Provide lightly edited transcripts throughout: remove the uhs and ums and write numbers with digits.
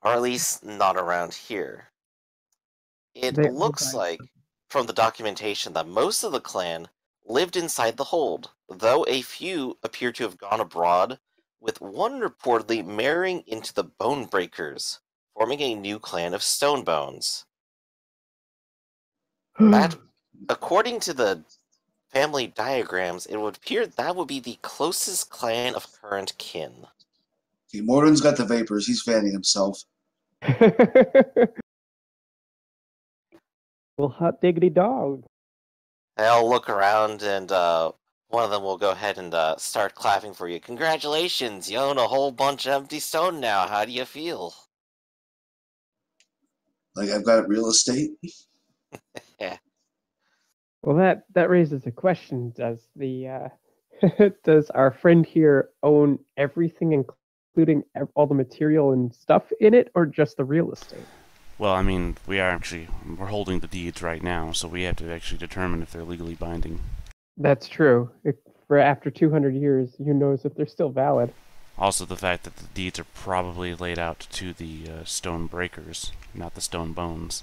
Or at least not around here. It They all looks died. like, from the documentation, that most of the clan lived inside the hold, though a few appear to have gone abroad, with one reportedly marrying into the Bone Breakers, forming a new clan of Stonebones. That, according to the family diagrams, it would appear that would be the closest clan of current kin. Okay, Mordun's got the vapors. He's fanning himself. Well, hot diggity dog. They'll look around and one of them will go ahead and start clapping for you. Congratulations, you own a whole bunch of empty stone now. How do you feel? Like I've got real estate. Yeah. Well, that raises a question. Does the does our friend here own everything, including all the material and stuff in it, or just the real estate? Well, I mean, we're holding the deeds right now, so we have to actually determine if they're legally binding. That's true. For after 200 years, who knows if they're still valid. Also, the fact that the deeds are probably laid out to the stone breakers, not the stone bones.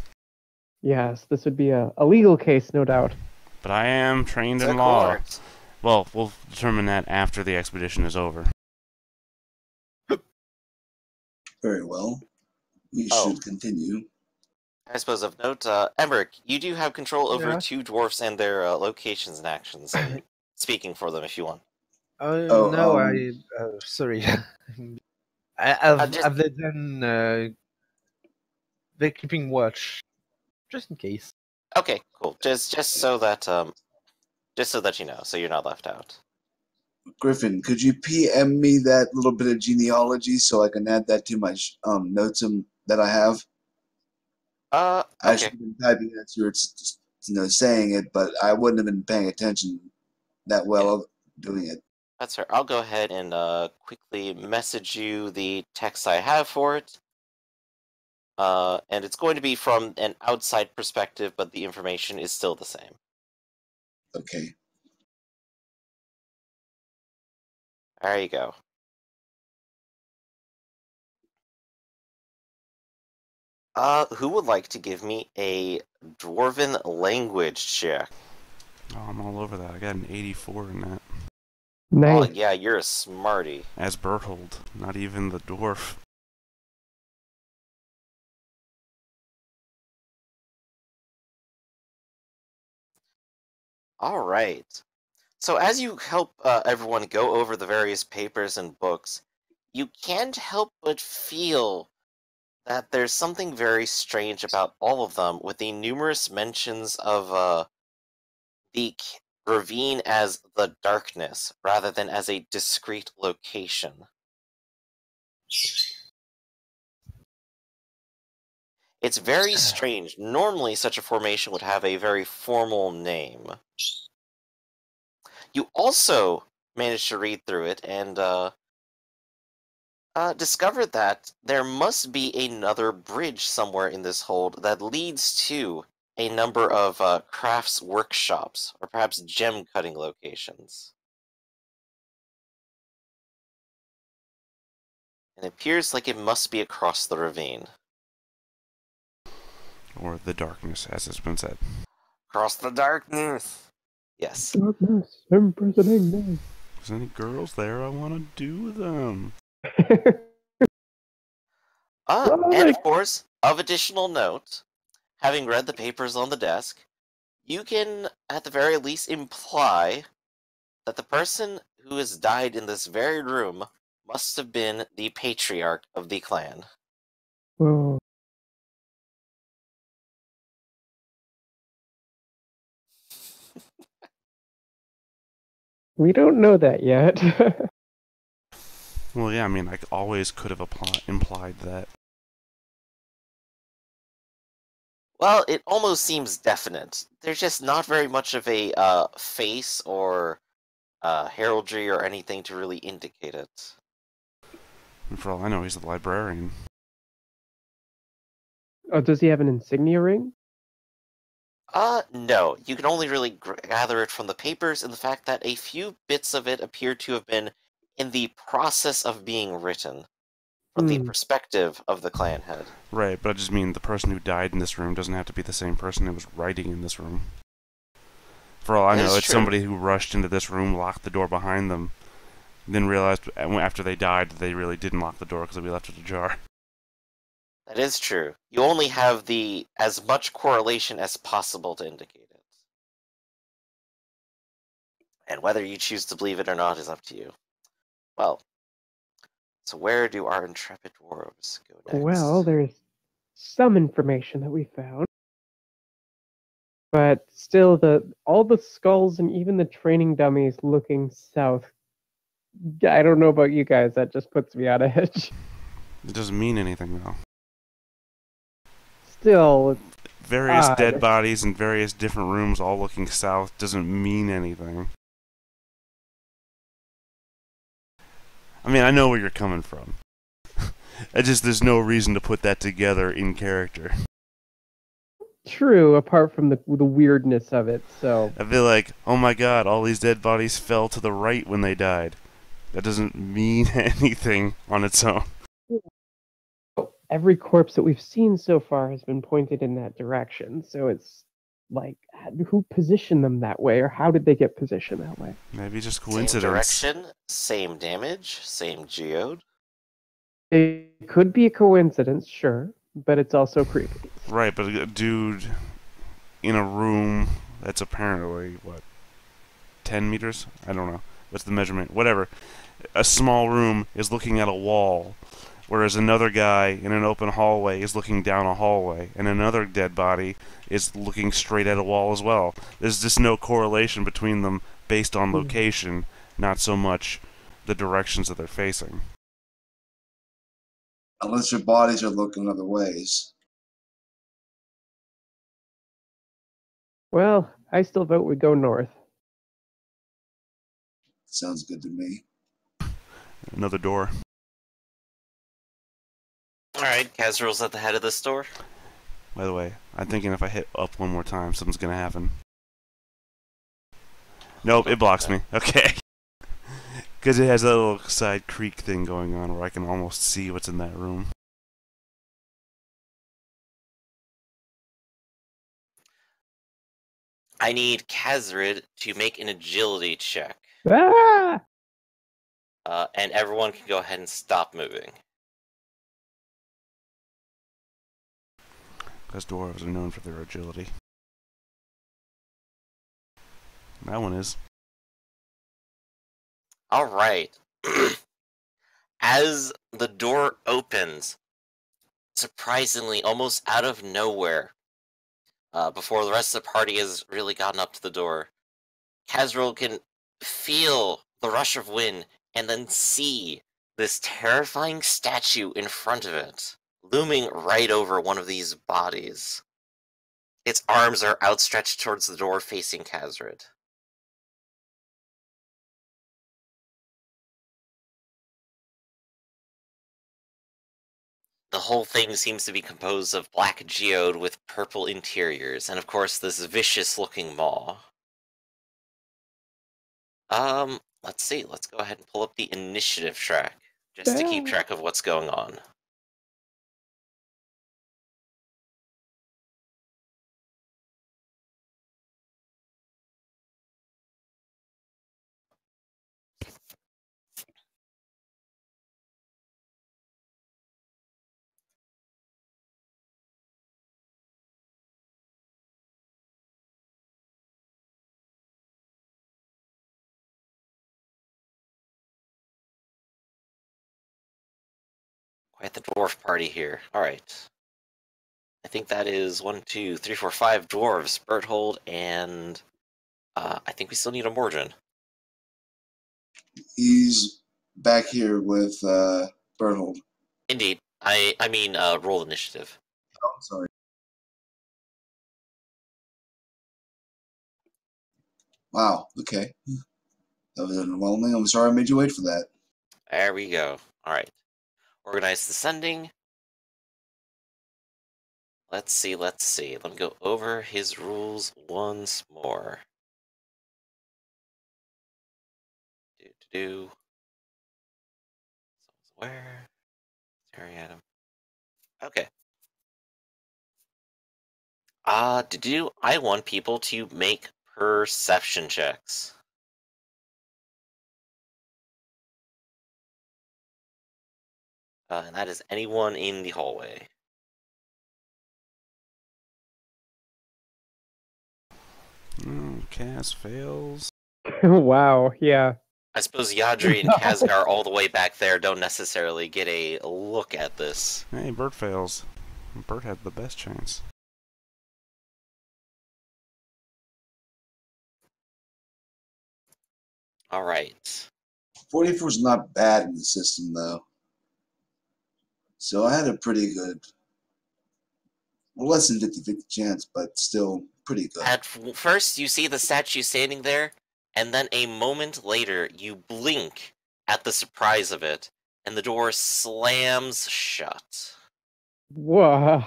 Yes, this would be a legal case, no doubt. But I am trained in law. Well, we'll determine that after the expedition is over. Very well. We should continue. I suppose of note, Emmerich, you do have control over two dwarfs and their locations and actions. Speaking for them, if you want. Sorry. Have they done? They're keeping watch, just in case. Okay, cool. Just so that you know, so you're not left out. Griffin, could you PM me that little bit of genealogy so I can add that to my notes that I have? Okay. I should have been typing it through, just, saying it, but I wouldn't have been paying attention that well doing it. That's fair. I'll go ahead and quickly message you the text I have for it. And it's going to be from an outside perspective, but the information is still the same. Okay. There you go. Who would like to give me a Dwarven language check? Oh, I'm all over that. I got an 84 in that. Nice. Oh, yeah, you're a smarty. As Berthold, not even the dwarf. Alright. So as you help everyone go over the various papers and books, you can't help but feel that there's something very strange about all of them, with the numerous mentions of the ravine as the darkness, rather than as a discrete location. It's very strange. Normally, such a formation would have a very formal name. You also managed to read through it and discovered that there must be another bridge somewhere in this hold that leads to a number of crafts workshops, or perhaps gem cutting locations. It appears like it must be across the ravine. Or the darkness, as has been said. Across the darkness! Yes. Darkness, imprisoning. If there's any girls there, I want to do them. And of course, of additional note, having read the papers on the desk, you can, at the very least, imply that the person who has died in this very room must have been the patriarch of the clan. Whoa. We don't know that yet. Well, yeah, I mean, I always could have implied that. Well, it almost seems definite. There's just not very much of a face or heraldry or anything to really indicate it. And for all I know, he's the librarian. Oh, does he have an insignia ring? No. You can only really gather it from the papers and the fact that a few bits of it appear to have been in the process of being written. from the perspective of the clan head. Right, but I just mean the person who died in this room doesn't have to be the same person who was writing in this room. For all I That know, is it's true. somebody who rushed into this room, locked the door behind them, then realized after they died that they really didn't lock the door because we left it ajar. That is true. You only have as much correlation as possible to indicate it. And whether you choose to believe it or not is up to you. Well, so where do our intrepid dwarves go next? Well, there's some information that we found. But still, all the skulls and even the training dummies looking south. I don't know about you guys. That just puts me on edge. It doesn't mean anything, though. Still, it's Various odd. dead bodies in various different rooms all looking south doesn't mean anything. I mean, I know where you're coming from. There's no reason to put that together in character. True, apart from the weirdness of it. So I feel like, oh my god, all these dead bodies fell to the right when they died. That doesn't mean anything on its own. every corpse that we've seen so far has been pointed in that direction. So it's like, who positioned them that way, or how did they get positioned that way? Maybe just Same coincidence. direction, same damage, same geode. It could be a coincidence, sure, but it's also creepy. Right, but a dude in a room that's apparently, what, 10 meters? I don't know. What's the measurement? Whatever. A small room is looking at a wall, whereas another guy in an open hallway is looking down a hallway, and another dead body is looking straight at a wall as well. There's just no correlation between them based on location, not so much the directions that they're facing. Unless your bodies are looking other ways. Well, I still vote we go north. Sounds good to me. Another door. Alright, Kazrul's at the head of this door. By the way, I'm thinking if I hit up one more time, something's gonna happen. Nope, it blocks me. Okay. Because it has a little side creak thing going on where I can almost see what's in that room. I need Kazrid to make an agility check. Ah! And everyone can go ahead and stop moving. Because dwarves are known for their agility. That one is. Alright. As the door opens, surprisingly, almost out of nowhere, before the rest of the party has really gotten up to the door, Kazrul can feel the rush of wind and then see this terrifying statue in front of it, looming right over one of these bodies. Its arms are outstretched towards the door facing Kazrid. The whole thing seems to be composed of black geode with purple interiors, and of course this vicious-looking maw. Let's see, let's go ahead and pull up the initiative track, just to keep track of what's going on. Quite the dwarf party here. Alright. I think that is 1, 2, 3, 4, 5 dwarves, Berthold, and I think we still need a Mordrin. He's back here with Berthold. Indeed. I mean, roll initiative. Oh, I'm sorry. Wow, okay. That was overwhelming. I'm sorry I made you wait for that. There we go. Alright. Organized descending. Let's see. Let me go over his rules once more. Where? Staring at him. Okay. I want people to make perception checks. And that is anyone in the hallway. Cass fails. Wow, yeah. I suppose Yadri and Kazgar all the way back there don't necessarily get a look at this. Hey, Bert fails. Bert had the best chance. All right. 44 is not bad in the system, though. So I had a pretty good, well, less than 50-50 chance, but still pretty good. At first, you see the statue standing there, and then a moment later, you blink at the surprise of it, and the door slams shut. Whoa.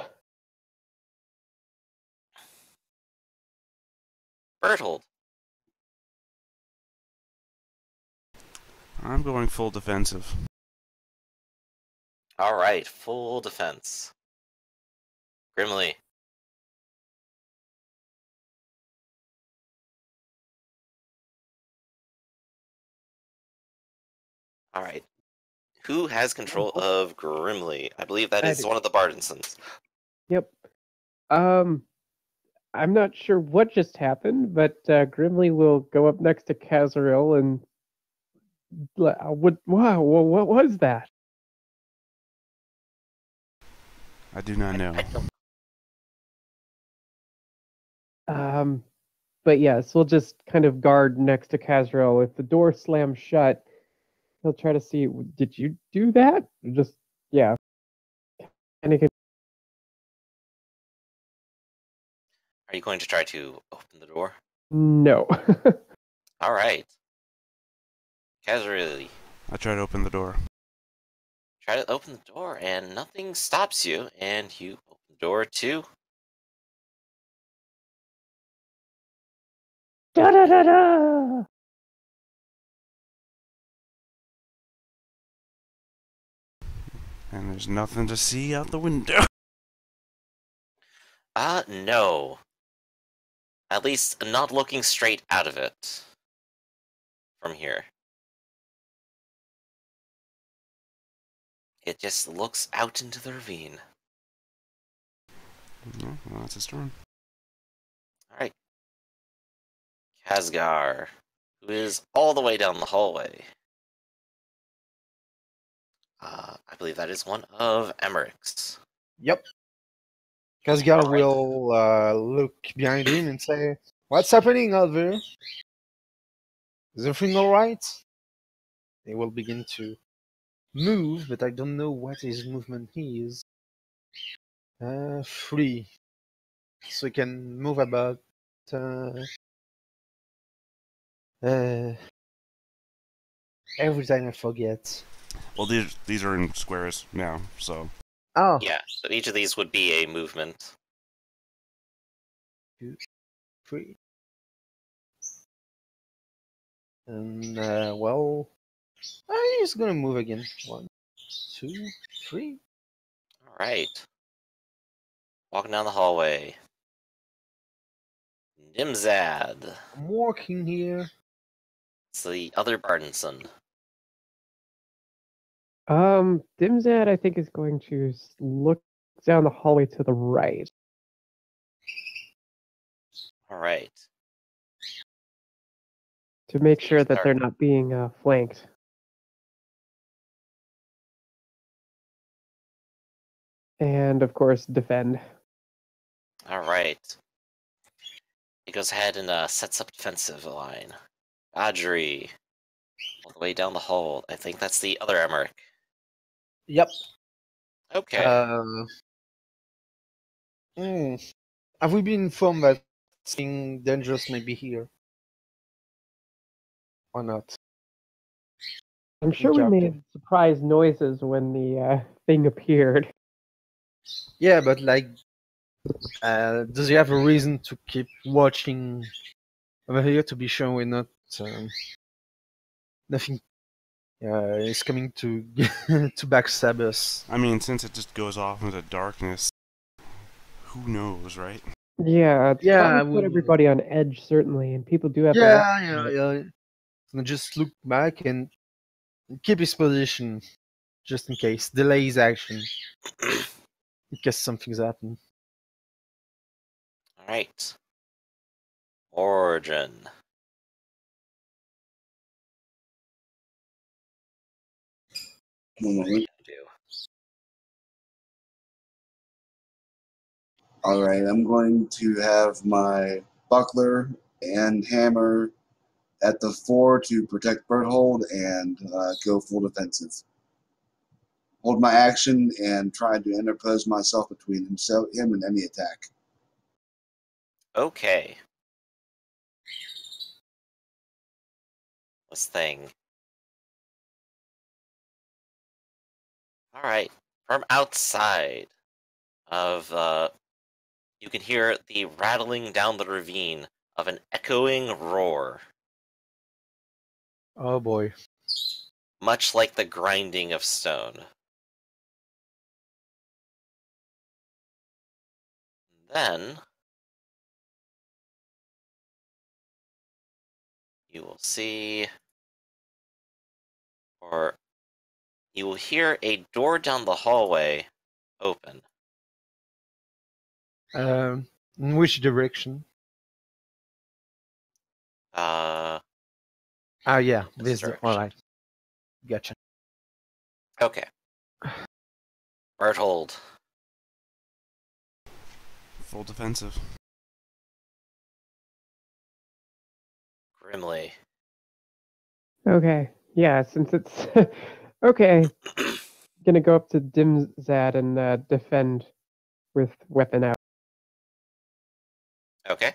Berthold, I'm going full defensive. all right, full defense. Grimly, all right. Who has control of Grimly? I believe that I is do. one of the Bardensons. Yep. I'm not sure what just happened, but Grimly will go up next to Kazaril and what was that? I do not know. But yes, we'll just kind of guard next to Kazaril. If the door slams shut, he'll try to see, did you do that? Just, yeah. And he can, Are you going to try to open the door? no. All right. Kazarili, I try to open the door. try to open the door, and nothing stops you, and you open the door too. Da-da-da-da! And there's nothing to see out the window. No. At least not looking straight out of it. From here. It just looks out into the ravine. Well, that's his turn. Alright. Kazgar, who is all the way down the hallway. I believe that is one of Emmerich's. Yep. Kazgar Alright. will look behind him and say, "What's happening out there? Is everything alright?" He will begin to move, but I don't know what his movement is. 3. So he can move about every time I forget. Well, these are in squares now, so Oh, Yeah, so each of these would be a movement. 2, 3. And well, he's gonna move again. 1, 2, 3. Alright. Walking down the hallway. Nimzad. I'm walking here. It's the other Bardenson. Dimzad, I think, is going to look down the hallway to the right. Alright. To make sure that Sorry. they're not being flanked. And, of course, defend. Alright. He goes ahead and sets up defensive line. Audrey. All the way down the hall. I think that's the other Emmerich. Yep. Okay. Have we been informed that something dangerous may be here? Or not? I'm sure we made surprise noises when the thing appeared. Yeah, but like, does he have a reason to keep watching over here to be sure we're not nothing He's coming to to backstab us. I mean, since it just goes off into darkness, who knows, right? Yeah, it's Yeah, probably put everybody on edge, certainly, and people do have to watch yeah, it. yeah. And just look back and keep his position, just in case. Delay his action in case something's happened. All right. Origin. Mhm. Do. All right, I'm going to have my buckler and hammer at the fore to protect Berthold and go full defensive. Hold my action and try to interpose myself between him and any attack. Okay. This thing. All right. From outside of you can hear the rattling down the ravine of an echoing roar, Oh boy. much like the grinding of stone. Then you will see, or you will hear a door down the hallway open. In which direction? Uh, Ah, yeah, this all direction. right. Gotcha. Okay. Berthold. Full defensive. Grimly. Okay, yeah, since it's okay, gonna go up to Dimzad and defend with weapon out. Okay.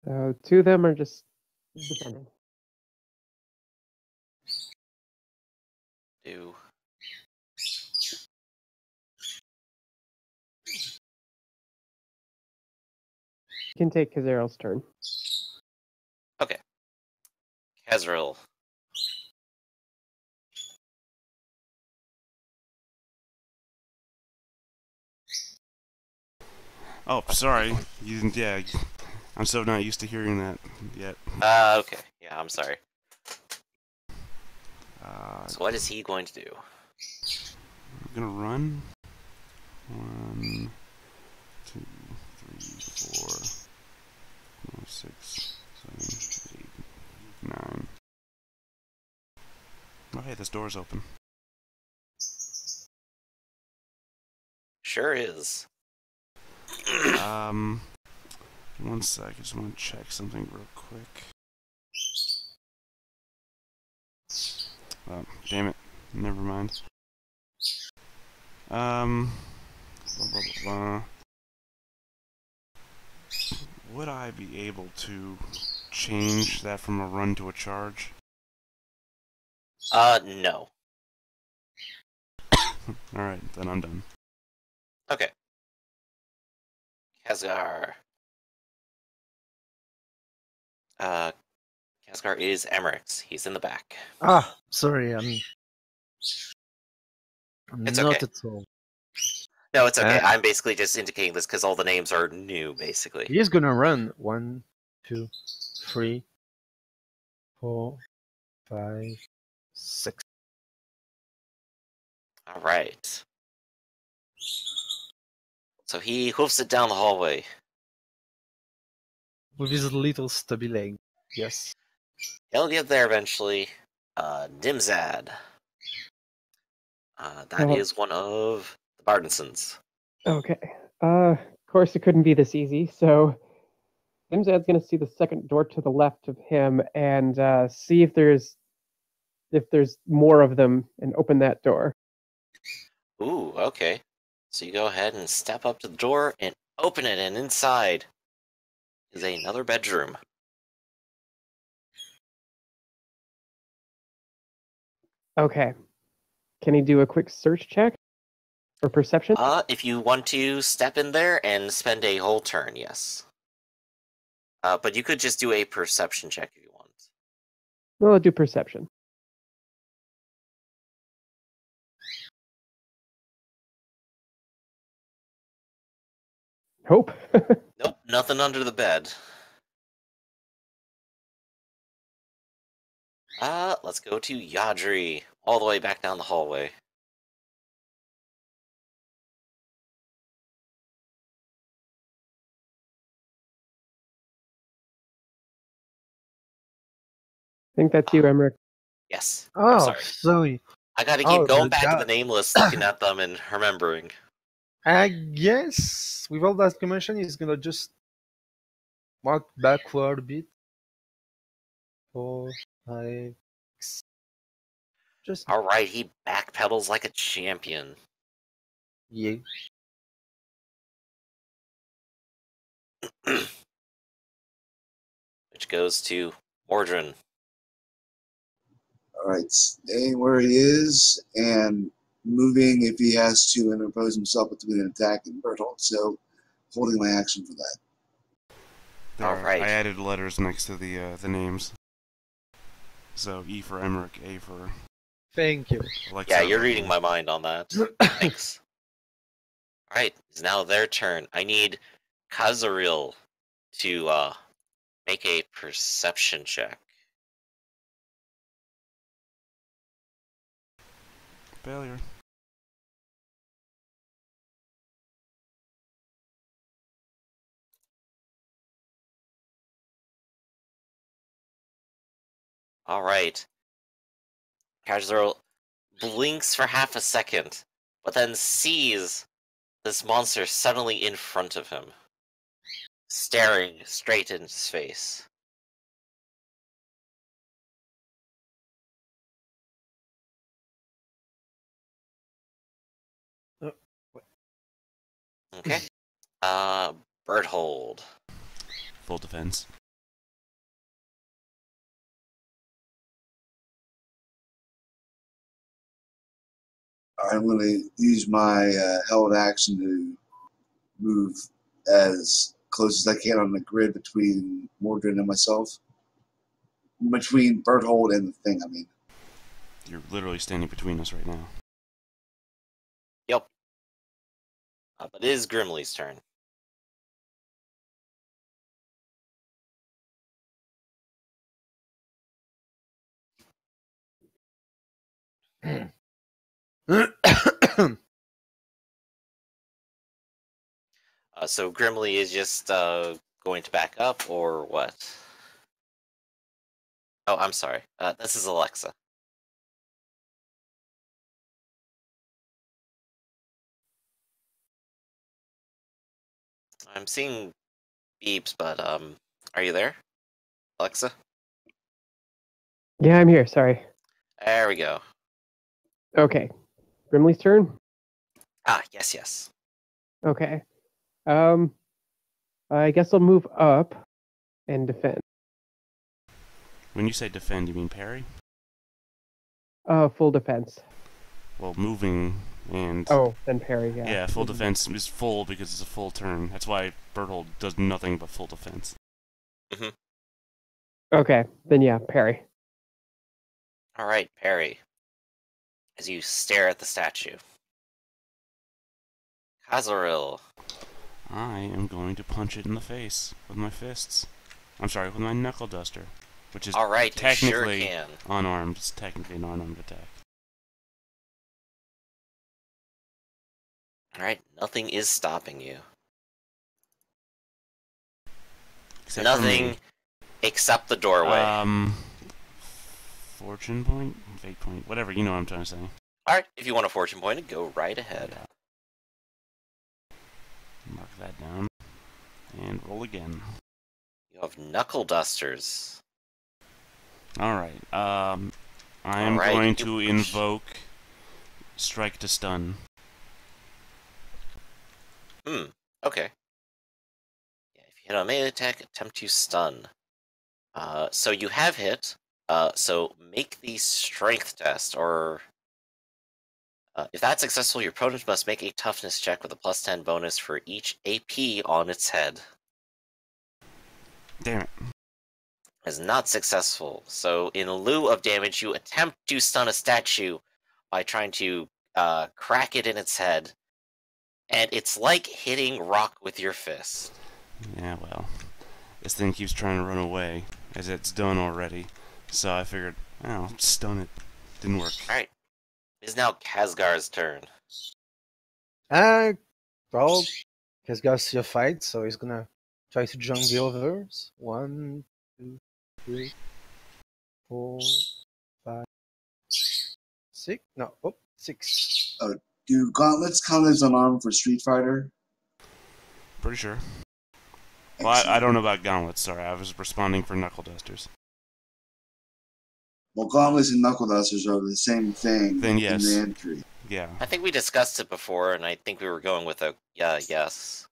So two of them are just defending. Do. You can take Kazeral's turn. Okay. Kazril. Oh, sorry. You didn't. Yeah, I'm so not used to hearing that yet. Okay. Yeah, I'm sorry. So what is he going to do? I'm gonna run. 1, 2, 3, 4, 5, 6, 7, 8, 9. Oh, hey, this door's open. Sure is. One sec. I just want to check something real quick. Oh, damn it. Never mind. Blah, blah, blah, blah. Would I be able to change that from a run to a charge? No. Alright, then I'm done. Okay. Kazgar. Kazgar is Emmerich's. He's in the back. Ah, sorry, I'm It's not okay. at all. No, it's okay. I'm basically just indicating this because all the names are new, basically. He's gonna run 1, 2, 3, 4, 5, 6. All right. So he hoofs it down the hallway. With his little stubby leg. Yes. He'll get there eventually. Dimzad. That is one of the Bardensons. Okay. Of course it couldn't be this easy, so Dimzad's gonna see the second door to the left of him and see if there's more of them and open that door. Ooh, okay. So you go ahead and step up to the door and open it, and inside is another bedroom. Okay. Can he do a quick search check? Or perception? If you want to step in there and spend a whole turn, yes. But you could just do a perception check if you want. Well, I'll do perception. Hope. Nope, nothing under the bed. Let's go to Yadri, all the way back down the hallway. I think that's you, Emmerich. Yes. Oh, I'm sorry. sorry. I gotta Oh, keep going the back to guy- the name list, looking at them and remembering. I guess with all that commotion, he's gonna just walk backward a bit. 4, 5, 6. Just Alright, he backpedals like a champion. yeah. Which goes to Mordrin. Alright, staying where he is and moving if he has to interpose himself between an attack and Bertolt, so holding my action for that. Alright. I added letters next to the names. So E for Emmerich, A for Thank you. Alexa. Yeah, you're reading my mind on that. Thanks. Alright, it's now their turn. I need Kazaril to make a perception check. Failure. Alright. Kazaril blinks for half a second, but then sees this monster suddenly in front of him, staring straight in his face. Okay. Berthold. Full defense. I'm going to use my held action to move as close as I can on the grid between Mordred and myself. Between Berthold and the thing, I mean. You're literally standing between us right now. Yep. But it is Grimly's turn. So Grimly is just going to back up, or what? Oh, I'm sorry. This is Alexa. I'm seeing beeps, but are you there, Alexa? Yeah, I'm here. Sorry. There we go. Okay. Grimly's turn? Ah, yes, yes. Okay. I guess I'll move up and defend. When you say defend, you mean parry? Full defense. Well, moving and... Oh, then parry, yeah. Yeah, full defense is full because it's a full turn. That's why Berthold does nothing but full defense. Mm-hmm. Okay, then yeah, parry. Alright, parry. As you stare at the statue. Kazaril. I am going to punch it in the face with my fists. I'm sorry, with my knuckle duster. Which is Alright, you sure technically can. unarmed. It's technically an unarmed attack. Alright, nothing is stopping you. Except for Nothing me. except the doorway. Fortune point? Fate point? Whatever, you know what I'm trying to say. Alright, if you want a fortune point, go right ahead. Mark that down. And roll again. You have knuckle dusters. Alright, I am Alright, going you to push. invoke Strike to Stun. Okay. Yeah, if you hit a melee attack, attempt to stun. So you have hit. So make the strength test, or If that's successful, your opponent must make a toughness check with a +10 bonus for each AP on its head. Damn it. Is not successful. So in lieu of damage, you attempt to stun a statue by trying to crack it in its head. And it's like hitting rock with your fist. Yeah, well, this thing keeps trying to run away, as it's done already. So I figured, oh, stun it. Didn't work. Alright. It is now Khazgar's turn. Well, he's got to see a fight, so he's gonna try to jump the others. 1, 2, 3, 4, 5, 6. No, 6. Do gauntlets count as an arm for Street Fighter? Pretty sure. Well, I don't know about gauntlets, sorry. I was responding for knuckle dusters. Well, gauntlets and knuckle dusters are the same thing Then yes. in the entry. Yeah. I think we discussed it before, and I think we were going with a yes.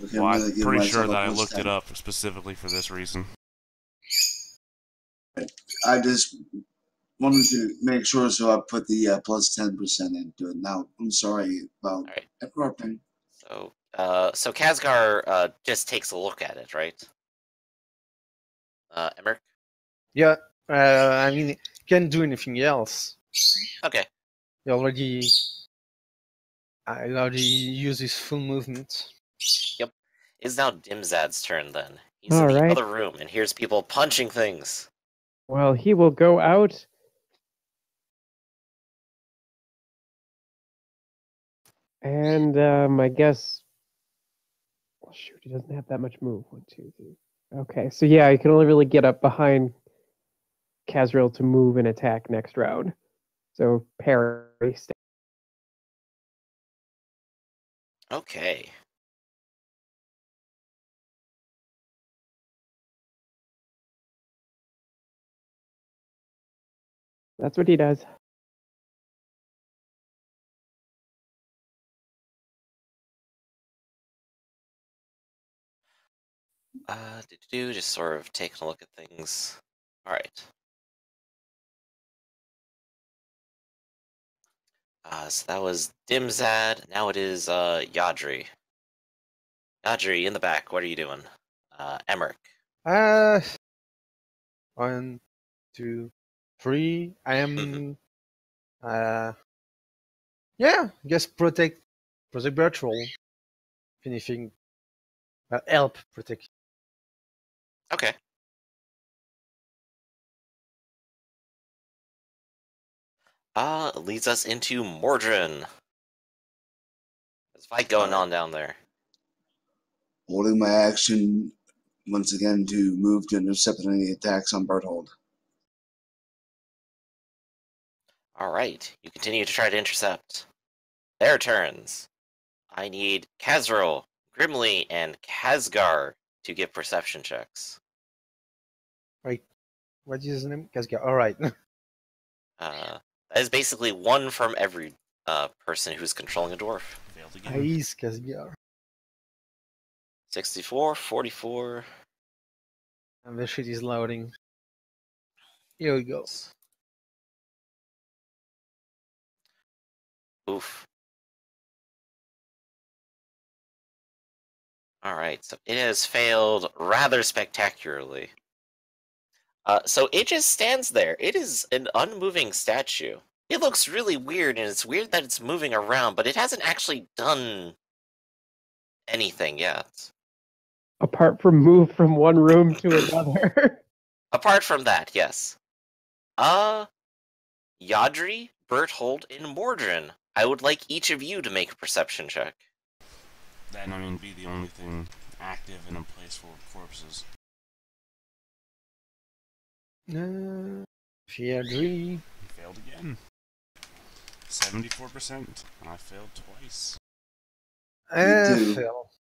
Okay, Well, really I'm give pretty sure myself a that I plus looked 10. it up specifically for this reason. I just wanted to make sure, so I put the plus 10% into it. Now, I'm sorry about Alright. interrupting. So Khazgar just takes a look at it, right? Emmerich? Yeah, I mean, he can't do anything else. Okay. He already used his full movement. It's now Dimzad's turn then. He's in All the right. other room and hears people punching things. Well, he will go out. And I guess. Well, shoot, he doesn't have that much move. 1, 2, 3. Okay, so yeah, he can only really get up behind Kazriel to move and attack next round. So parry. Okay. That's what he does. Just sort of taking a look at things. Alright. So that was Dimzad. Now it is Yadri. Yadri, in the back, what are you doing? Emmerich. 1, 2, 3. I am. Yeah, I guess protect Bertrol. If anything, help protect. Okay. Leads us into Mordrin. There's a fight going on down there. Holding my action once again to move to intercept any attacks on Berthold. Alright, you continue to try to intercept. Their turns. I need Kazriel, Grimly, and Khazgar to give perception checks. What is his name? Kazgar. All right. That is basically one from every person who's controlling a dwarf. Failed again. Nice, Kazgar. 64, 44. And the shit is loading. Here we go. Oof. Alright, so it has failed rather spectacularly. So it just stands there. It is an unmoving statue. It looks really weird, and it's weird that it's moving around, but it hasn't actually done anything yet. Apart from move from one room to another. Apart from that, yes. Yadri, Berthold, and Mordrin. I would like each of you to make a perception check. That, I mean, be the only thing active and in place for corpses. Fiadri. He failed again. 74%. I failed twice. too. Fail.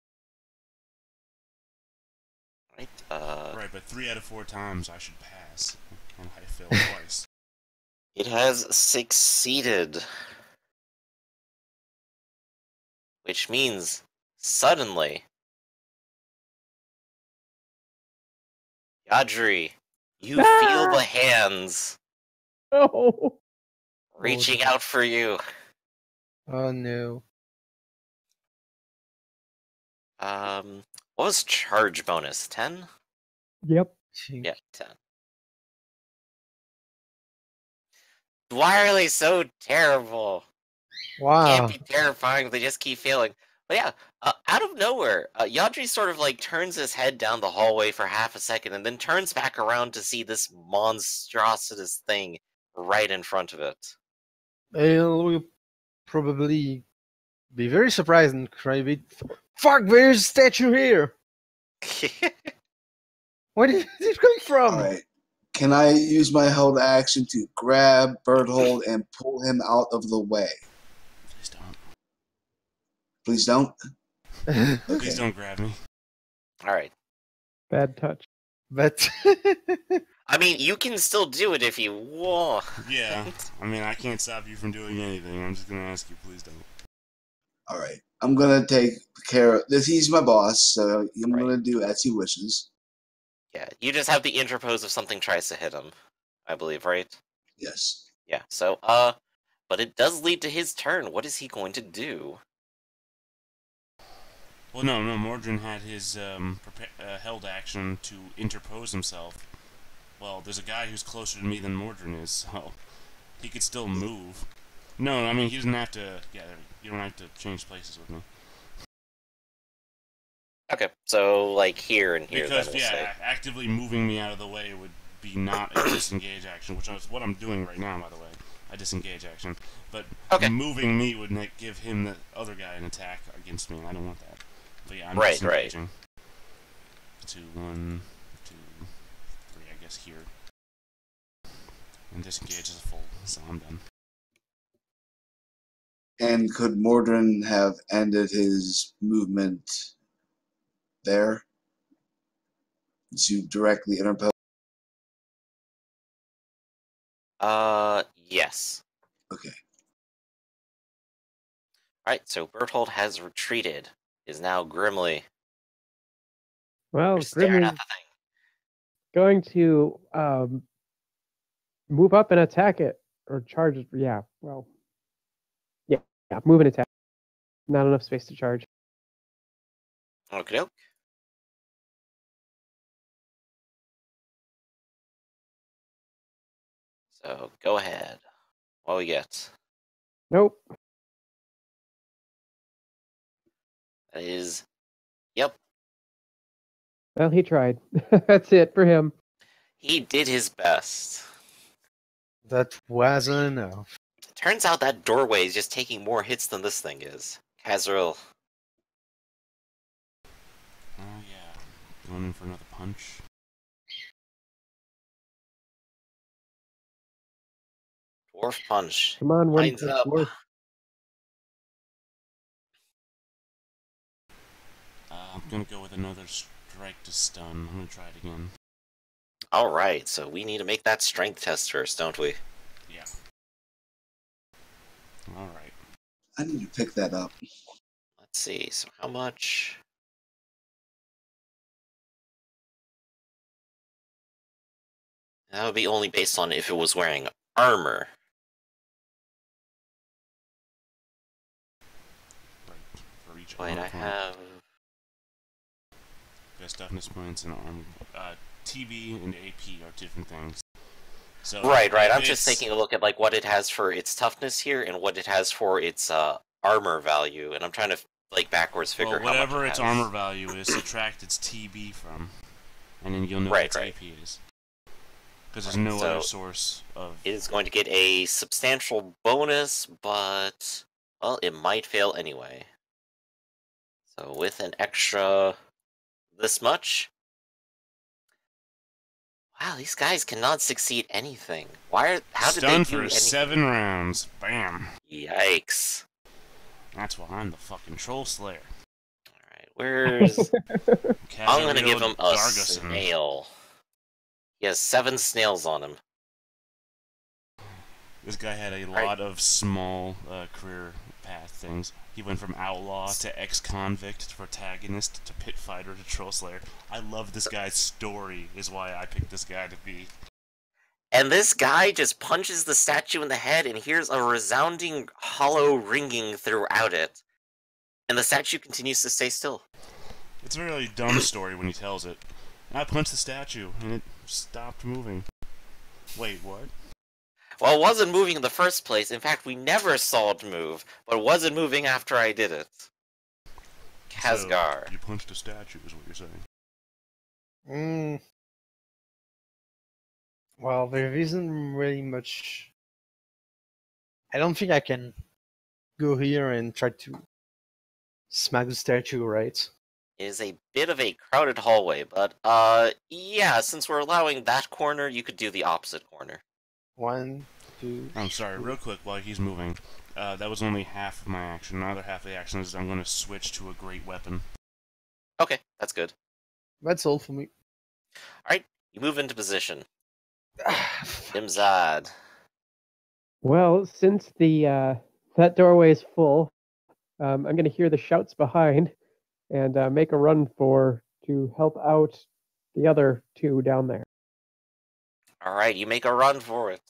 Right, Right, but 3 out of 4 times I should pass. And I failed twice. it has succeeded. Which means, suddenly, Yadri, you feel the hands Oh. reaching out for you. Oh no. What was charge bonus? 10? Yep. Yeah, 10. Why are they so terrible? Can't Wow. be terrifying if they just keep failing. But yeah, out of nowhere, Yadri sort of like turns his head down the hallway for half a second and then turns back around to see this monstrous thing right in front of it. We'll probably be very surprised and cry a bit. Fuck, there's a statue here! Where did it come from? Alright. Can I use my held action to grab Berthold and pull him out of the way? Please don't. Please don't? Please don't grab me. Alright. Bad touch. But I mean, you can still do it if you want. Yeah. I mean, I can't stop you from doing anything. I'm just gonna ask you, please don't. Alright. I'm gonna take care of this. He's my boss, so I'm Right. gonna do as he wishes. Yeah, you just have the interpose if something tries to hit him, I believe, right? Yes. Yeah, so, but it does lead to his turn. What is he going to do? Well, no, Mordrin had his held action to interpose himself. Well, there's a guy who's closer to me than Mordrin is, so he could still move. No, I mean, he doesn't have to. Yeah, you don't have to change places with me. Okay, so, like, here and here, Because, then we'll yeah, say. actively moving me out of the way would be not a disengage action, which is what I'm doing right now, by the way. A disengage action. But Okay. moving me would give him, the other guy, an attack against me, and I don't want that. But yeah, I'm Right, disengaging. 2, 1, 2, 3, I guess, here. And disengage is a full, so I'm done. And could Mordrin have ended his movement there to directly interpose? Yes. Okay. Alright, so Berthold has retreated. Is now grimly Well, staring Grimly's at the thing. going to move up and attack it. Or charge it. Yeah, well. Yeah, move and attack. Not enough space to charge. Okie doke. So, go ahead. What we get? Nope. That is... Yep, Well, he tried. That's it for him. he did his best. that wasn't enough. Turns out that doorway is just taking more hits than this thing is. Kazriel. Oh, yeah. Going in for another punch. Dwarf punch. Come on, one Lines punch up. dwarf. I'm gonna go with another strike to stun. I'm gonna try it again. Alright, so we need to make that strength test first, don't we? Yeah. Alright. I need to pick that up. Let's see, so how much? That would be only based on if it was wearing armor. Right. For each Wait, armor I point. have... Best toughness points and armor. TB and AP are different things. So Right, if I'm just taking a look at like what it has for its toughness here and what it has for its armor value, and I'm trying to like backwards figure well, how much whatever it its has. armor value is, subtract its TB from, and then you'll know Right, what its right. AP is. Because there's Right, no so other source of. It is going to get a substantial bonus, but well, it might fail anyway. So with an extra this much, wow, these guys cannot succeed anything. How did they Stun do for anything? 7 rounds. Bam. Yikes! That's why I'm the fucking Troll Slayer. All right, where's? I'm gonna Kazariel give him a Dargason. snail. He has 7 snails on him. This guy had a Right. lot of small career path things. He went from outlaw to ex-convict to protagonist to pit fighter to Troll Slayer. I love this guy's story, is why I picked this guy to be. And this guy just punches the statue in the head and hears a resounding hollow ringing throughout it. And the statue continues to stay still. It's a really dumb story when he tells it. I punched the statue, and it stopped moving. Wait, what? Well, it wasn't moving in the first place. In fact, we never saw it move, but it wasn't moving after I did it. Khazgar. So, you punched a statue is what you're saying. Well, there isn't really much. I don't think I can go here and try to smack the statue, right? It is a bit of a crowded hallway, but, yeah, since we're allowing that corner, you could do the opposite corner. 1, 2. I'm sorry, real quick while he's moving. That was only half of my action. The other half of the action is I'm going to switch to a great weapon. Okay, that's good. That's all for me. Alright, you move into position. Dimzad. Well, since the that doorway is full, I'm going to hear the shouts behind and make a run to help out the other two down there. Alright, you make a run for it.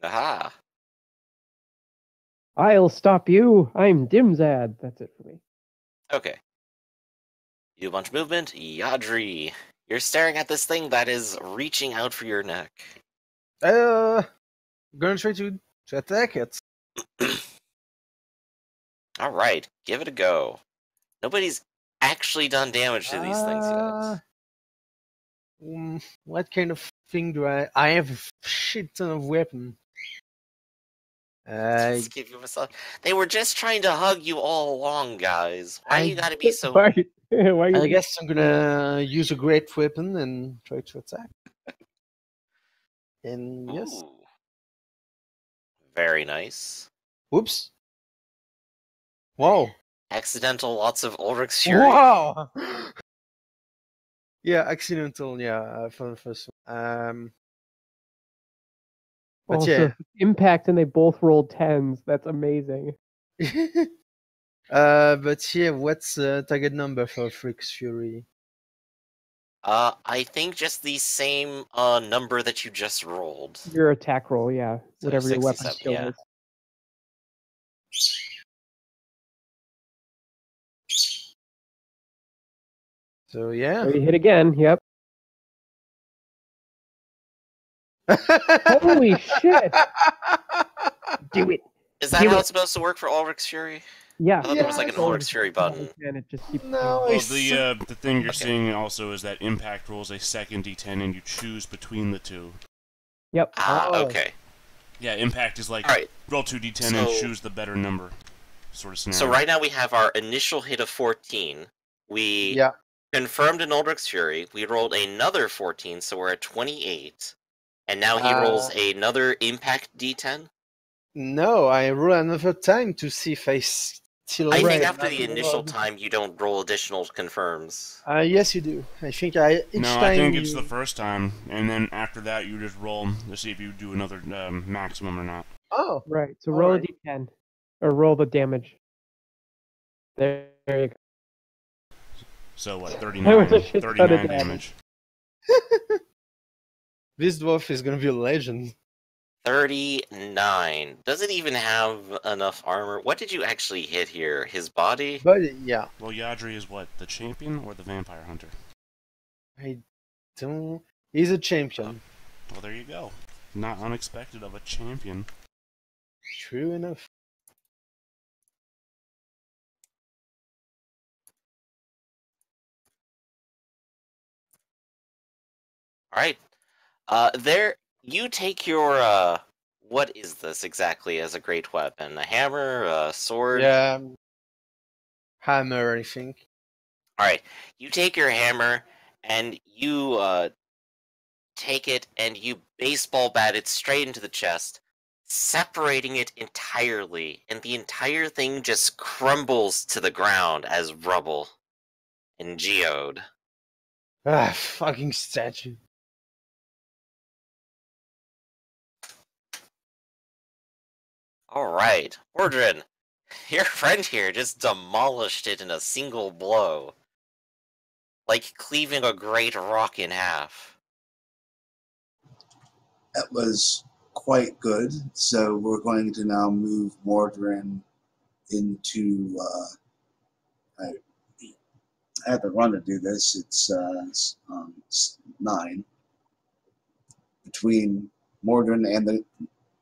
Aha. I'll stop you. I'm Dimzad. That's it for me. Okay. You do a bunch of movement. Yadri. You're staring at this thing that is reaching out for your neck. I'm gonna try to attack it. Alright, give it a go. Nobody's actually done damage to these things yet. What kind of thing do I have a shit ton of weapon. Just give you a... They were just trying to hug you all along, guys. Why you gotta be so... Why you... I guess I'm gonna use a great weapon and try to attack. And yes. Ooh. Very nice. Whoops. Whoa. Accidental lots of Ulrich's Fury. Wow. Yeah, accidental. Yeah, for the first one. But also, yeah. Impact, and they both rolled 10s. That's amazing. But yeah, what's the target number for Freak's Fury? I think just the same number that you just rolled. Your attack roll, yeah. So Whatever your weapon 67, skill yeah. is. So yeah. So you hit again, yep. Holy shit! Do it. Is that Do how it. it's supposed to work for Ulrich's Fury? Yeah. I thought there was like an Ulrich's Fury button. And it just keeps No, Well, the thing you're seeing also is that Impact rolls a second D10 and you choose between the two. Yep. Oh. Okay. Yeah, Impact is like, Alright. roll 2D10 and choose the better number, sort of scenario. So right now we have our initial hit of 14. We confirmed an Ulrich's Fury. We rolled another 14, so we're at 28. And now he rolls another Impact D10? No, I roll another time to see if I still... I think after the initial time, you don't roll additional confirms. Yes, you do. I think I think it's the first time, and then after that you just roll to see if you do another maximum or not. Oh. Right, so roll a d10. Or roll the damage. There you go. So what, That 39, was a shit ton of 39 damage. damage. This dwarf is gonna be a legend. 39. Does it even have enough armor? What did you actually hit here? His body? But yeah. Well, Yadri is what, the champion or the vampire hunter? I don't... He's a champion. Well, there you go. Not unexpected of a champion. True enough. Alright. There, you take your, what is this exactly as a great weapon? A hammer? A sword? Yeah. Hammer, I think. Alright, you take your hammer, and you, take it, and you baseball bat it straight into the chest, separating it entirely, and the entire thing just crumbles to the ground as rubble and geode. Ah, fucking statue. Alright, Ordrin, Your friend here just demolished it in a single blow. Like cleaving a great rock in half. That was quite good. So we're going to now move Mordrin into. I have to run to do this. It's 9 between Mordrin and the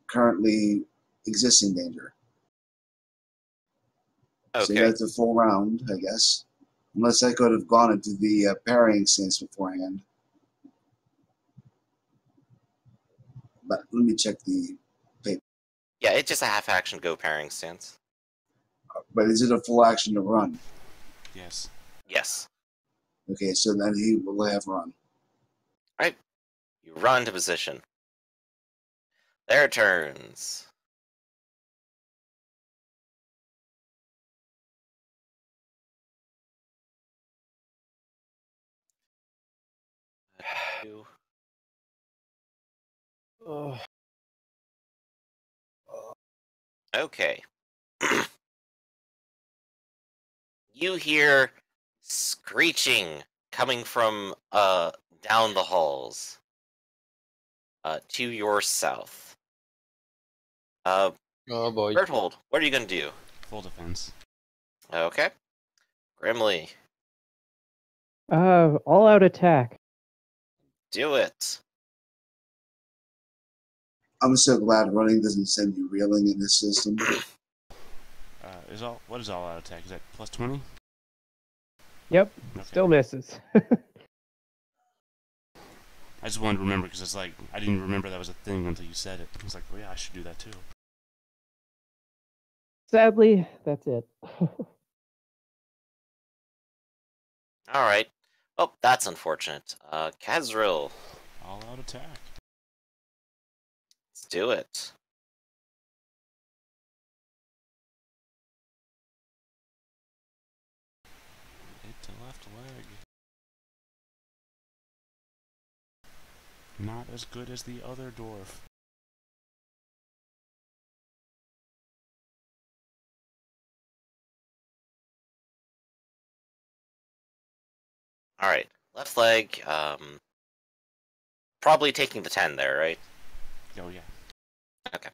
currently existing danger. So Okay. that's a full round, I guess. Unless I could have gone into the parrying stance beforehand. But let me check the paper. Yeah, it's just a half action go pairing stance. But is it a full action to run? Yes. Yes. Okay, so then he will have run. Right. You run to position. Their turns. Oh, Okay. You hear screeching coming from down the halls to your south. oh boy. Berthold, what are you gonna do? Full defense. Okay. Grimly, All out attack. do it. I'm so glad running doesn't send you reeling in this system. What is all out attack? Is that plus 20? Yep, Okay. still misses. I just wanted to remember because it's like I didn't remember that was a thing until you said it. I was like, well, yeah, I should do that too. Sadly, that's it. Alright. Oh, that's unfortunate. Kazril, All out attack. let's do it. Hit the left leg. Not as good as the other dwarf. Alright. Left leg, probably taking the 10 there, right? Oh yeah. Okay.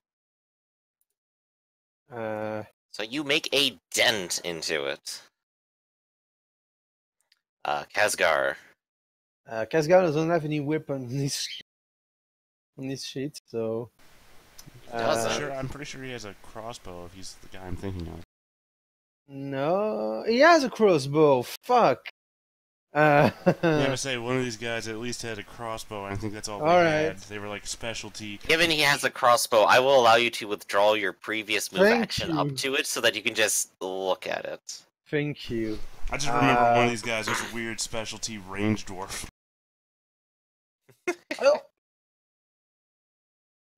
Uh, So you make a dent into it. Kazgar. Casgar doesn't have any weapon on his sheet, so. Doesn't. I'm pretty sure he has a crossbow if he's the guy I'm thinking of. No, he has a crossbow. Fuck. Yeah, I would say one of these guys at least had a crossbow, and I think that's all they had. They were like specialty. Given he has a crossbow, I will allow you to withdraw your previous move Thank action you. up to it so that you can just look at it. Thank you. I just remember one of these guys was a weird specialty range dwarf. Oh,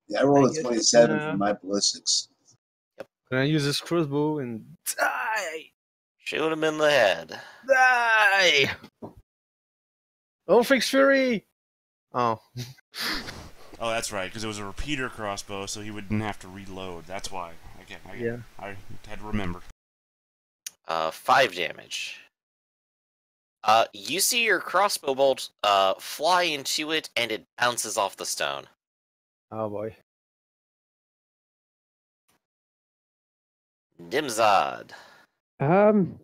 Yeah, I rolled I a guess, 27 for my ballistics. can I use this crossbow and die? Shoot him in the head. Die! Oh, fix fury! Oh. Oh, that's right, because it was a repeater crossbow, so he wouldn't have to reload. That's why. Yeah. I had to remember. 5 damage. You see your crossbow bolt fly into it, and it bounces off the stone. Oh boy. Dimzad.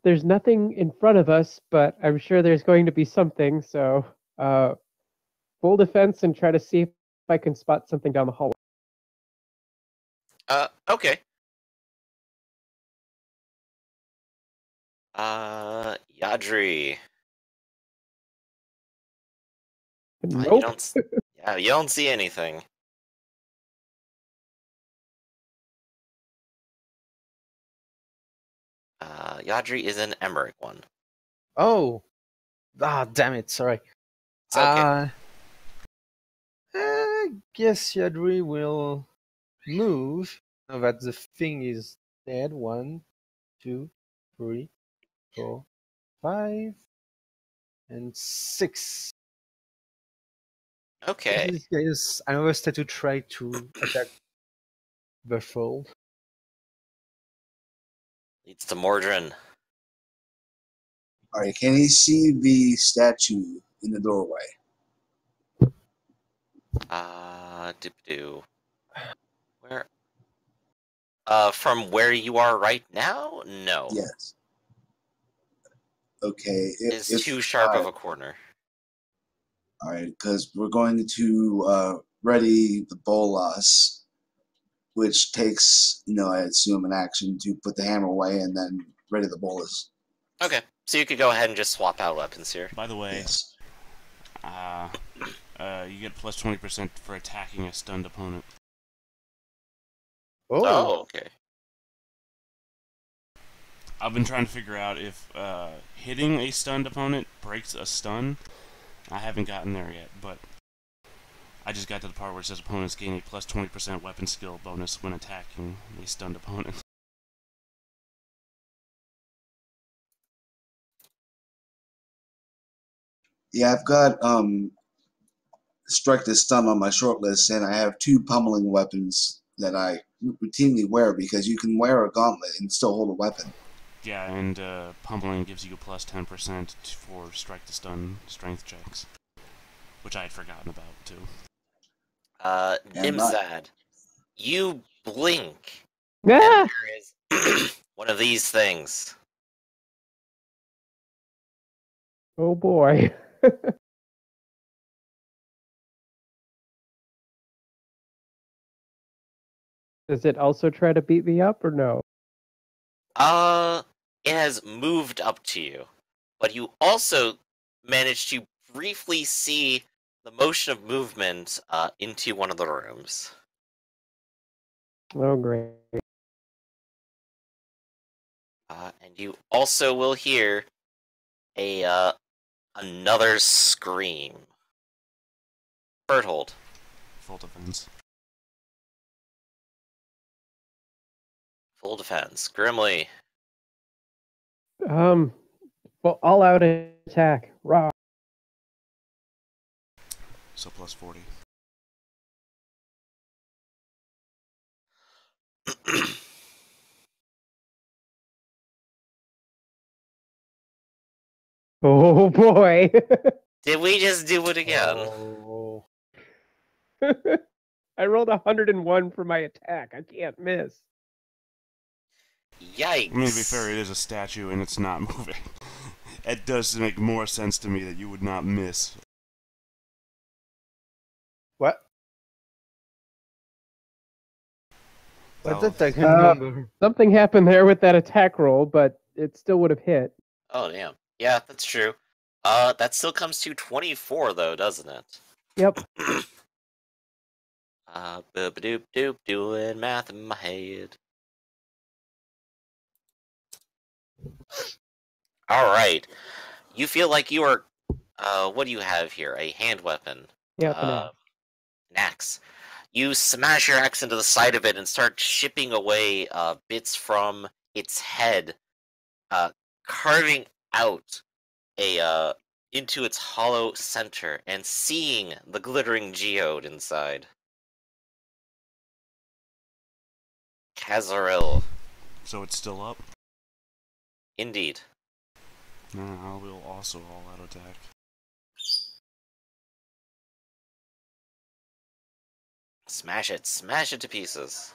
There's nothing in front of us, but I'm sure there's going to be something, so full defense and try to see if I can spot something down the hallway. Okay. Yadri. Nope. You don't. Yeah, you don't see anything. Yadri is an Emmerich one. Oh! Ah, damn it, sorry. It's okay. I guess Yadri will move now that the thing is dead. 1, 2, 3, 4, 5, and 6. Okay. This guy is another step to try to attack Berthold. Leads to Mordrin. Alright, can he see the statue in the doorway? Dip-doo. Where? From where you are right now? No. Yes. Okay. It's too sharp of a corner. Alright, because we're going to ready the bolas, which takes, I assume, an action to put the hammer away and then ready the bolas. Okay, so you could go ahead and just swap out weapons here. By the way, Yes. you get plus 20% for attacking a stunned opponent. Oh, okay. I've been trying to figure out if hitting a stunned opponent breaks a stun. I haven't gotten there yet, but I just got to the part where it says opponents gain a plus 20% weapon skill bonus when attacking a stunned opponent. Yeah, I've got strike the stun on my short list, and I have 2 pummeling weapons that I routinely wear because you can wear a gauntlet and still hold a weapon. Yeah, and pummeling gives you a plus 10% for strike to stun strength checks, which I had forgotten about too. Nimzad, you blink, Ah! and there is one of these things. Oh boy. Does it also try to beat me up or no? It has moved up to you, but you also managed to briefly see the motion of movement into one of the rooms. Oh great. And you also will hear another scream. Berthold. Full defense. Full defense. Grimly. Well, all out attack. Raw. So plus 40. Oh boy. Did we just do it again? Oh. I rolled 101 for my attack. I can't miss. Yikes. I mean, to be fair, it is a statue and it's not moving. It does make more sense to me that you would not miss. What? What's That the second number? Something happened there with that attack roll, but it still would have hit. Oh, damn. Yeah, that's true. That still comes to 24, though, doesn't it? Yep. Boop-a-doop-doop, doing math in my head. Alright. You feel like you are, what do you have here? A hand weapon. Yep. An axe. You smash your axe into the side of it and start chipping away bits from its head, carving out into its hollow center and seeing the glittering geode inside. Kazaril. So it's still up? Indeed. I will also all-out attack. Smash it to pieces.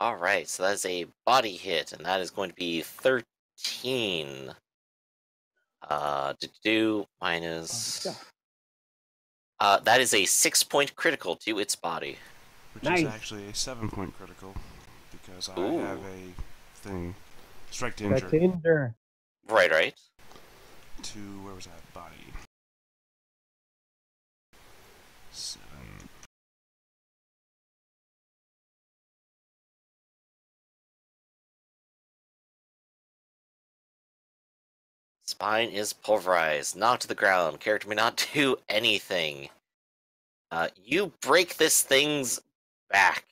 Alright, so that's a body hit, and that is going to be 13. Minus... that is a 6-point critical to its body. Which Nice. is actually a 7-point critical, because I Ooh. have a thing. Strike to That's injure. injure. Right. To, where was that? Body. 7. Spine is pulverized, knocked to the ground. Character may not do anything. You break this thing's back.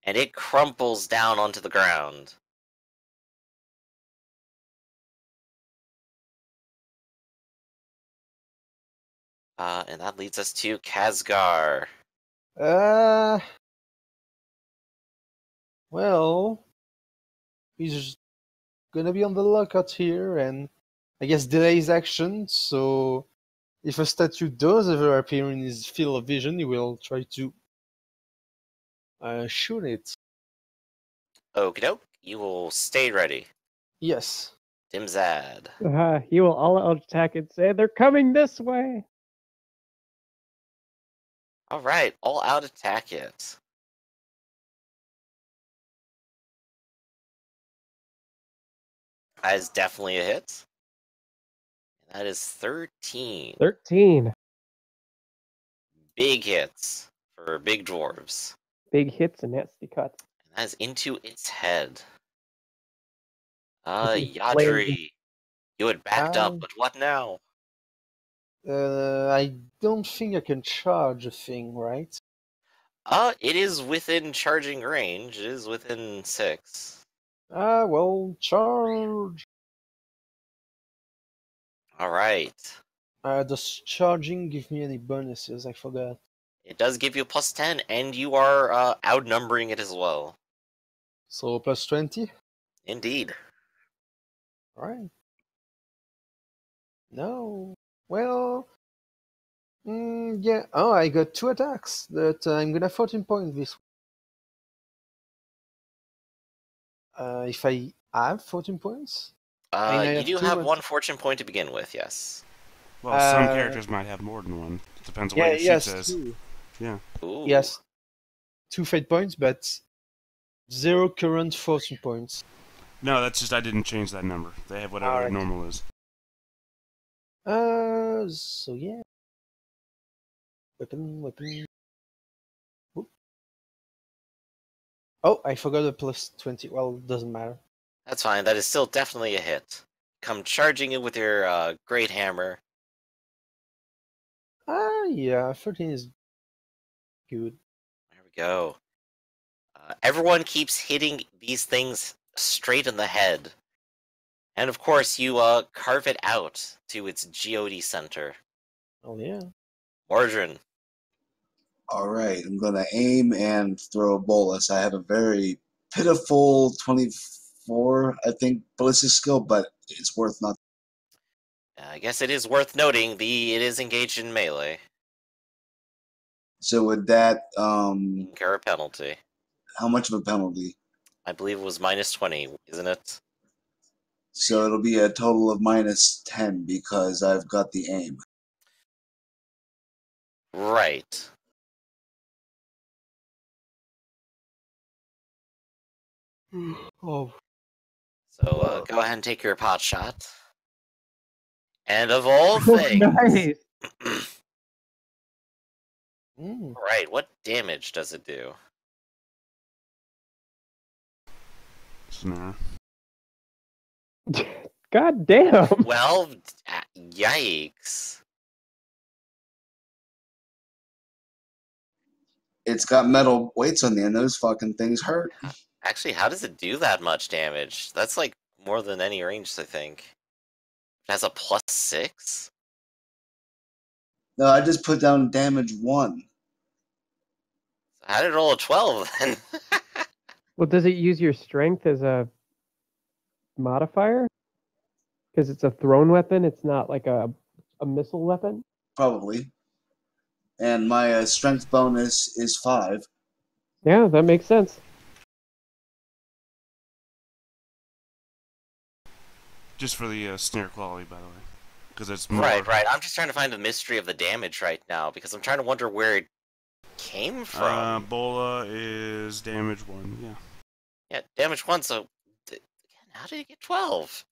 And it crumples down onto the ground. And that leads us to Khazgar. Well, he's gonna be on the lookout here, and I guess delay his action. So, if a statue does ever appear in his field of vision, he will try to shoot it. Okie doke, you will stay ready. Yes. Dimzad. He will all out attack and say, "They're coming this way." Alright, all out attack it. That is definitely a hit. That is 13. 13. Big hits for big dwarves. Big hits and nasty cuts. And that is into its head. Is he Yadri. You had backed up, Um, but what now? I don't think I can charge a thing, right? It is within charging range. It is within 6. Well, charge. Alright. Does charging give me any bonuses? I forgot. It does give you a plus 10, and you are outnumbering it as well. So plus 20? Indeed. Alright. No. Well. Yeah. Oh, I got 2 attacks. That I'm gonna 14 point this. If I have 14 points? I You have do 2 have 1 fortune point to begin with, yes. Well, some characters might have more than one. Depends on what Yeah, your sheet yes, says. 2. Yeah. Ooh. Yes. 2 fate points, but 0 current fortune points. No, that's just I didn't change that number. They have whatever Alright. normal is. So yeah. Weapon. Oop. Oh, I forgot a plus 20. Well, doesn't matter. That's fine. That is still definitely a hit. Come charging it with your great hammer. Yeah, 13 is good. There we go. Everyone keeps hitting these things straight in the head. And of course, you carve it out to its GOD center. Oh yeah. Mordrin. Alright, I'm gonna aim and throw a bolus. I have a very pitiful 24, I think, ballistic skill, but it's worth nothing. I guess it is worth noting it is engaged in melee. So with that, Incur a penalty. how much of a penalty? I believe it was minus 20, isn't it? So it'll be a total of minus 10 because I've got the aim. Right. Oh. So go ahead and take your pot shot. And of all things, Nice. right, what damage does it do? Snare. God damn. Well, yikes. It's got metal weights on the end. Those fucking things hurt. Actually, how does it do that much damage? That's like more than any range, I think. It has a plus 6? No, I just put down damage 1. How did it roll a 12 then? Well, does it use your strength as a modifier? Because it's a thrown weapon, it's not like a missile weapon. Probably. And my strength bonus is 5. Yeah, that makes sense. Just for the snare quality, by the way. Because it's more... Right. I'm just trying to find the mystery of the damage right now, because I'm trying to wonder where it came from. Bola is damage 1, yeah. Yeah, damage 1, so... Again, how did it get 12?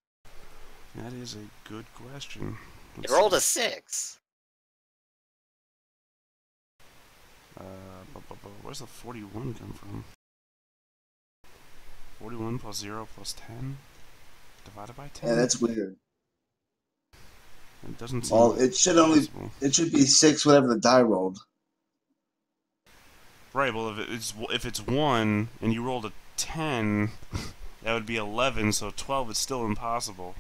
That is a good question. It rolled a 6. Where's the 41 come from? 41 plus 0 plus 10? Divided by 10? Yeah, that's weird. It doesn't seem Well, it should only possible. it should be 6, whatever the die rolled. Right. Well, if it's 1 and you rolled a 10, that would be 11. So 12 is still impossible.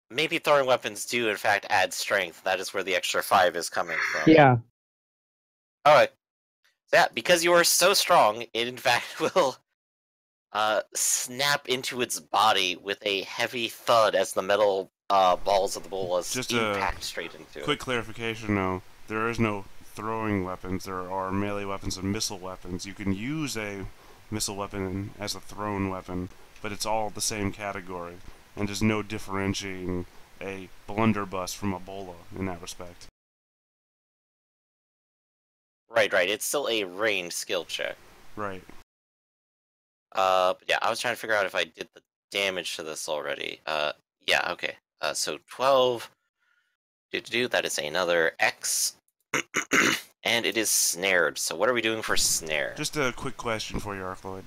Maybe throwing weapons do, in fact, add strength. That is where the extra 5 is coming from. Yeah. Alright. So yeah, because you are so strong, it in fact will snap into its body with a heavy thud as the metal balls of the bolas Just impact straight into Quick it. clarification, though. There is no throwing weapons. There are melee weapons and missile weapons. You can use a missile weapon as a thrown weapon, but it's all the same category, and there's no differentiating a blunderbuss from a bola in that respect. Right. It's still a ranged skill check. Right. But yeah, I was trying to figure out if I did the damage to this already. Yeah, okay. So 12. That is another X. And it is snared. So what are we doing for snare? Just a quick question for you, Arcloid.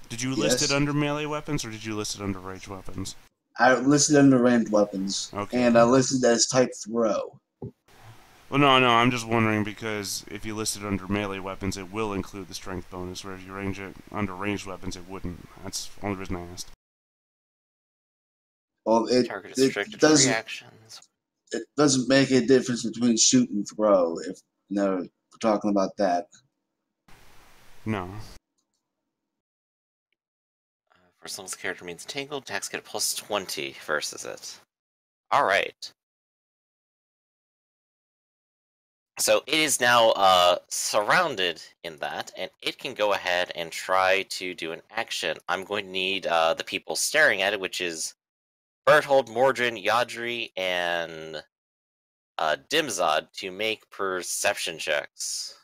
Did you Yes. list it under melee weapons, or did you list it under ranged weapons? I listed under ranged weapons, Okay. and I listed as type throw. Well, no, I'm just wondering because if you list it under melee weapons, it will include the strength bonus, whereas if you range it under ranged weapons, it wouldn't. That's the only reason I asked. Well, Target is restricted doesn't free actions. it doesn't make a difference between shoot and throw. If we're talking about that. No. First level's character means tangled. Attacks get a plus 20 versus it. Alright. So it is now surrounded in that, and it can go ahead and try to do an action. I'm going to need the people staring at it, which is Berthold, Mordrin, Yadri, and Dimzad, to make perception checks.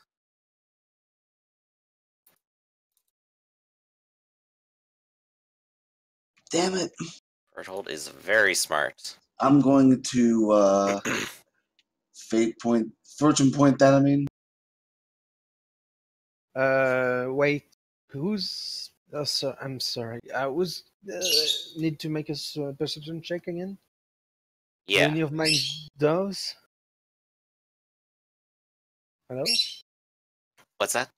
Damn it! Berthold is very smart. I'm going to fortune point that. I mean, Wait. Who's? I'm sorry. I was need to make a perception check again. Do Yeah. any of mine does? Hello? What's that?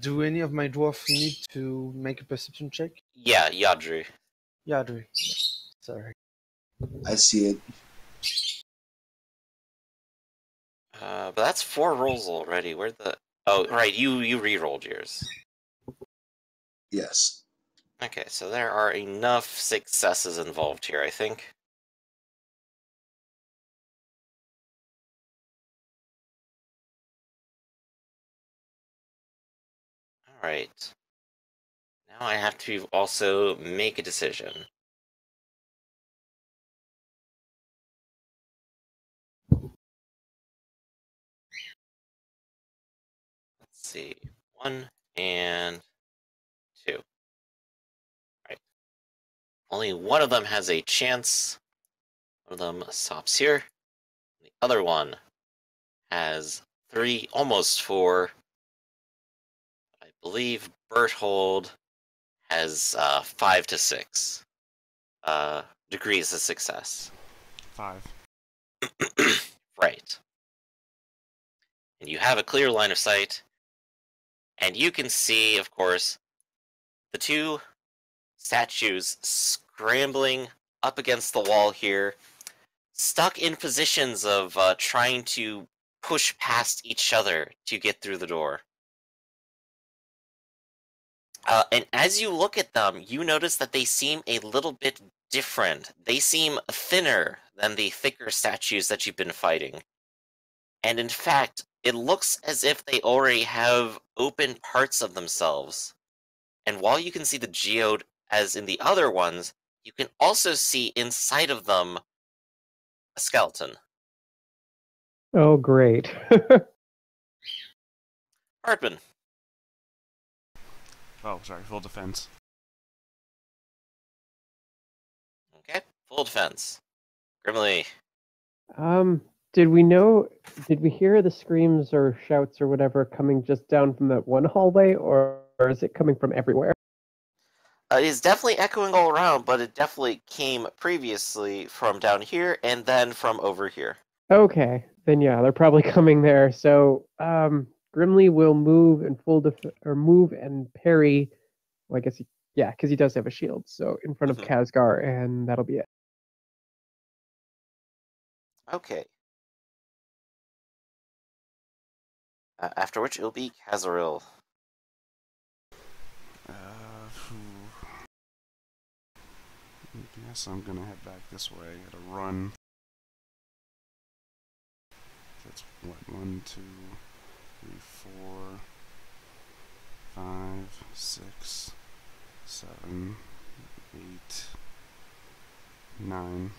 Do any of my dwarf need to make a perception check? Yeah, Yadri. Yeah, I do. Sorry. I see it. But that's 4 rolls already. Where the... Oh, right, you re-rolled yours. Yes. Okay, so there are enough successes involved here, I think. Alright. Now I have to also make a decision. Let's see. 1 and 2. Right. Only one of them has a chance. One of them stops here. The other one has 3, almost 4. I believe Berthold has 5 to 6 degrees of success. 5. Right. And you have a clear line of sight. And you can see, of course, the 2 statues scrambling up against the wall here, stuck in positions of trying to push past each other to get through the door. And as you look at them, you notice that they seem a little bit different. They seem thinner than the thicker statues that you've been fighting. And in fact, it looks as if they already have open parts of themselves. And while you can see the geode as in the other ones, you can also see inside of them a skeleton. Oh, great. Hartman. Oh, sorry, full defense. Okay, full defense. Grimly. Did we hear the screams or shouts or whatever coming just down from that one hallway, or is it coming from everywhere? It is definitely echoing all around, but it definitely came previously from down here and then from over here. Okay, then yeah, they're probably coming there. So Grimly will move and or move and parry. Well, I guess yeah, because he does have a shield. So in front of Mhm. Khazgar, and that'll be it. Okay. After which it'll be Kazaril. I guess I'm gonna head back this way at a run. That's what, 1, 2, 3, 4, 5, 6, 7, 8, 9.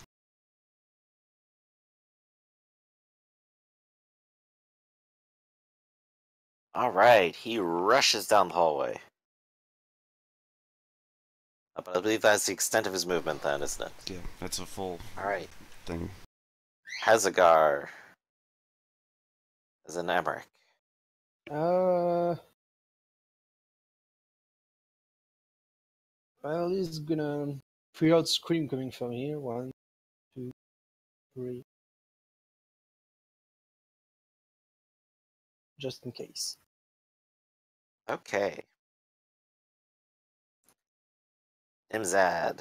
Alright, he rushes down the hallway. But I believe that's the extent of his movement then, isn't it? Yeah, that's a full Alright. thing. Hazagar. As an Emmerich. Well, he's gonna pre-out scream coming from here. 1, 2, 3. Just in case. Okay. Imzad.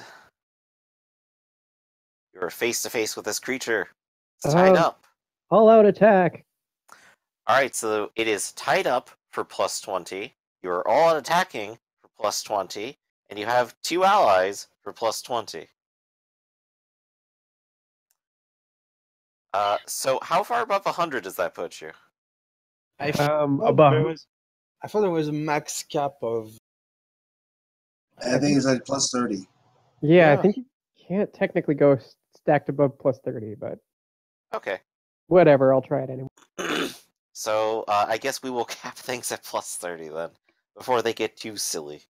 You're face to face with this creature. It's tied up. All out attack. Alright, so it is tied up for plus 20. You're all out attacking for plus 20. And you have 2 allies for plus 20. So how far above 100 does that put you? I Above. I thought there was a max cap of. I think it's like plus 30. Yeah, I Yeah. think you can't technically go stacked above plus 30, but Okay. whatever. I'll try it anyway. So, I guess we will cap things at plus 30 then, before they get too silly.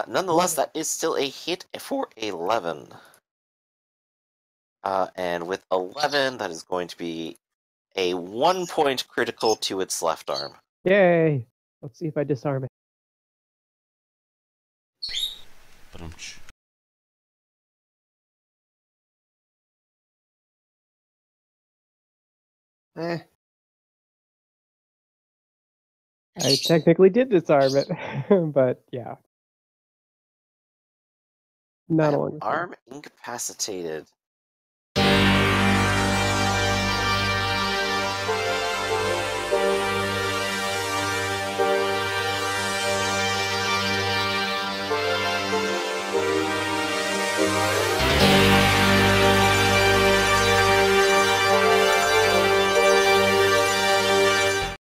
Nonetheless, that is still a hit for 11. And with 11, that is going to be a 1-point critical to its left arm. Yay! Let's see if I disarm it. But I technically did disarm it, but yeah. Not along. Arm incapacitated.